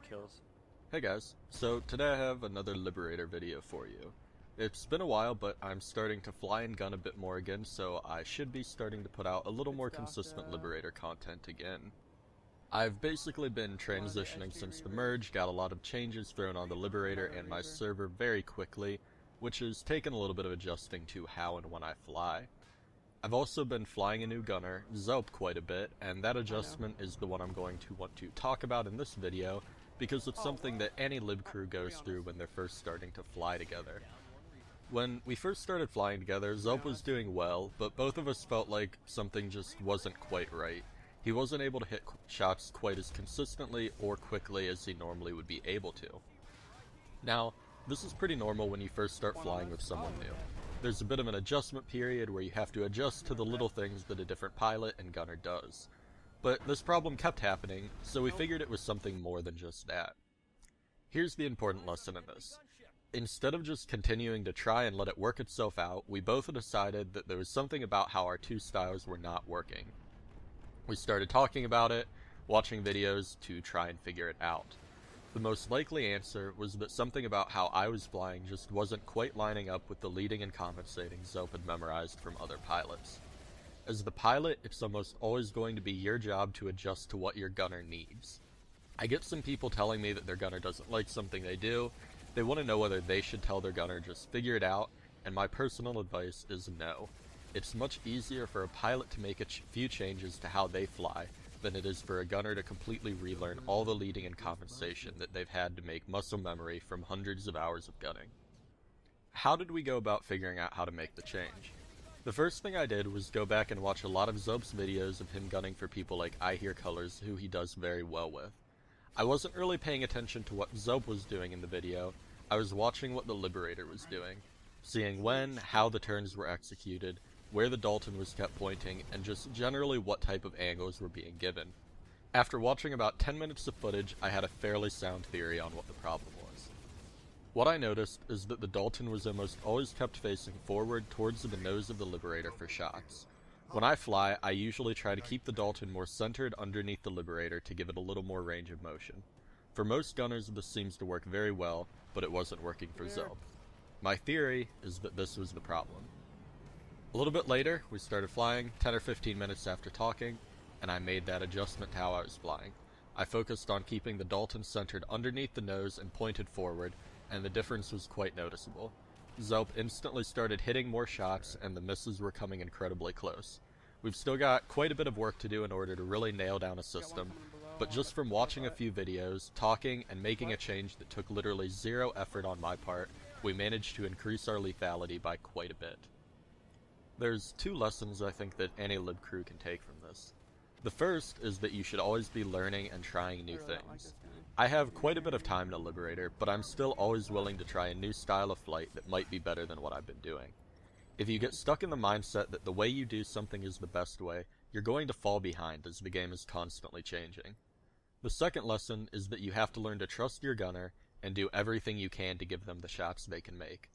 kills. Hey guys, so today I have another Liberator video for you. It's been a while, but I'm starting to fly and gun a bit more again, so I should be starting to put out a little more consistent Liberator content again. I've basically been transitioning since the merge, got a lot of changes thrown on the Liberator and my server very quickly, which has taken a little bit of adjusting to how and when I fly. I've also been flying a new gunner, Zope, quite a bit, and that adjustment is the one I'm going to want to talk about in this video, because it's something that any lib crew goes through when they're first starting to fly together. When we first started flying together, Zope was doing well, but both of us felt like something just wasn't quite right. He wasn't able to hit shots quite as consistently or quickly as he normally would be able to. Now, this is pretty normal when you first start flying with someone new. There's a bit of an adjustment period where you have to adjust to the little things that a different pilot and gunner does. But this problem kept happening, so we figured it was something more than just that. Here's the important lesson in this. Instead of just continuing to try and let it work itself out, we both decided that there was something about how our two styles were not working. We started talking about it, watching videos to try and figure it out. The most likely answer was that something about how I was flying just wasn't quite lining up with the leading and compensating Zope had memorized from other pilots. As the pilot, it's almost always going to be your job to adjust to what your gunner needs. I get some people telling me that their gunner doesn't like something they do. They want to know whether they should tell their gunner just figure it out, and my personal advice is no. It's much easier for a pilot to make a few changes to how they fly than it is for a gunner to completely relearn all the leading and compensation that they've had to make muscle memory from hundreds of hours of gunning. How did we go about figuring out how to make the change? The first thing I did was go back and watch a lot of Zope's videos of him gunning for people like I Hear Colors, who he does very well with. I wasn't really paying attention to what Zope was doing in the video, I was watching what the Liberator was doing, seeing when, how the turns were executed, where the Dalton was kept pointing, and just generally what type of angles were being given. After watching about 10 minutes of footage, I had a fairly sound theory on what the problem was. What I noticed is that the Dalton was almost always kept facing forward towards the nose of the Liberator for shots. When I fly, I usually try to keep the Dalton more centered underneath the Liberator to give it a little more range of motion. For most gunners, this seems to work very well, but it wasn't working for Zope. My theory is that this was the problem. A little bit later, we started flying, 10 or 15 minutes after talking, and I made that adjustment to how I was flying. I focused on keeping the Dalton centered underneath the nose and pointed forward, and the difference was quite noticeable. Zope instantly started hitting more shots, and the misses were coming incredibly close. We've still got quite a bit of work to do in order to really nail down a system, but just from watching a few videos, talking, and making a change that took literally zero effort on my part, we managed to increase our lethality by quite a bit. There's two lessons I think that any lib crew can take from this. The first is that you should always be learning and trying new things. I have quite a bit of time in a Liberator, but I'm still always willing to try a new style of flight that might be better than what I've been doing. If you get stuck in the mindset that the way you do something is the best way, you're going to fall behind as the game is constantly changing. The second lesson is that you have to learn to trust your gunner and do everything you can to give them the shots they can make.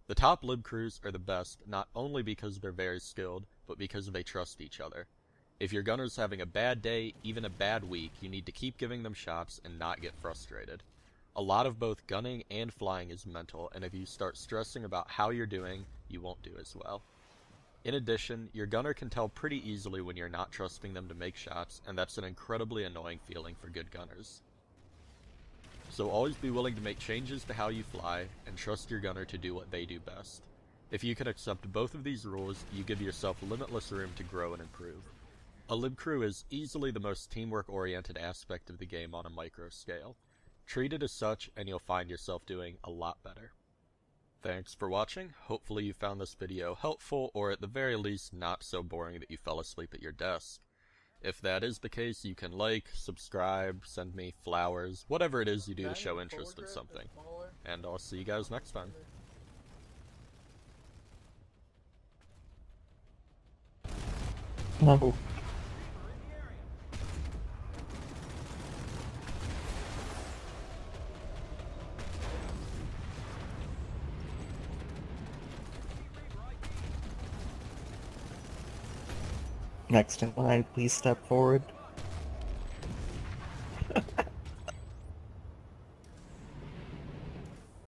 The top lib crews are the best not only because they're very skilled, but because they trust each other. If your gunner's having a bad day, even a bad week, you need to keep giving them shots and not get frustrated. A lot of both gunning and flying is mental, and if you start stressing about how you're doing, you won't do as well. In addition, your gunner can tell pretty easily when you're not trusting them to make shots, and that's an incredibly annoying feeling for good gunners. So always be willing to make changes to how you fly, and trust your gunner to do what they do best. If you can accept both of these rules, you give yourself limitless room to grow and improve. A lib crew is easily the most teamwork-oriented aspect of the game on a micro scale. Treat it as such, and you'll find yourself doing a lot better. Thanks for watching. Hopefully you found this video helpful, or at the very least not so boring that you fell asleep at your desk. If that is the case, you can like, subscribe, send me flowers, whatever it is you do to show interest in something. And I'll see you guys next time. No. Next in line, please step forward.